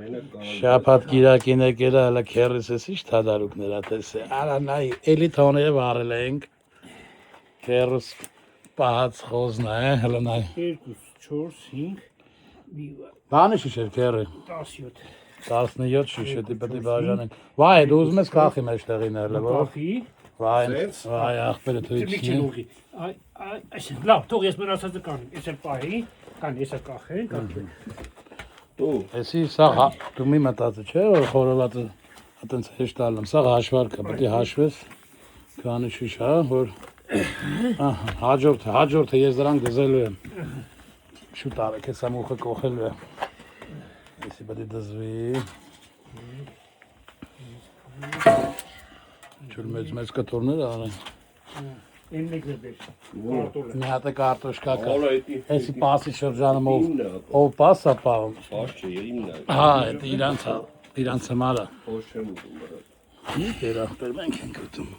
Շաբաթ գիրակին եկել է հələ քերս էս ի՞նչ թադարուկներ ատես է։ Արա նայ էլի թոնը վարել ենք։ Քերս պահած խոզն է հələ նայ։ 2, 4, 5 Բանը շիշեր քերը։ 17 17 շիշը դիպետի բաժանենք։ Վայ դու ուզում ես կախի մեջտեղին հələ ո՞վ։ Կախի Վայ ախպերը թույցնի։ Այս լավ, թող ես մնացածը կան, ես էլ պահի, կան ես էլ կախենք, Դու էսի սա դու մի մտածի չէ որ խորովածը այտենց հեշտ ալում սա հաշվարկը պետք է հաշվես քանի շիշ հա որ հաջորդը ես դրան գզելու եմ շուտ արեք հեսա մուխը կողելու է էսի պետք է դզվի ջուր մեծ կտորներ արեն Մի հատ է կարտոշկա կա էսի պասի շրջանում ով պասա պահում հա էդ իրանց հմարը Ինչ էր ախպեր մենք ենք ուտում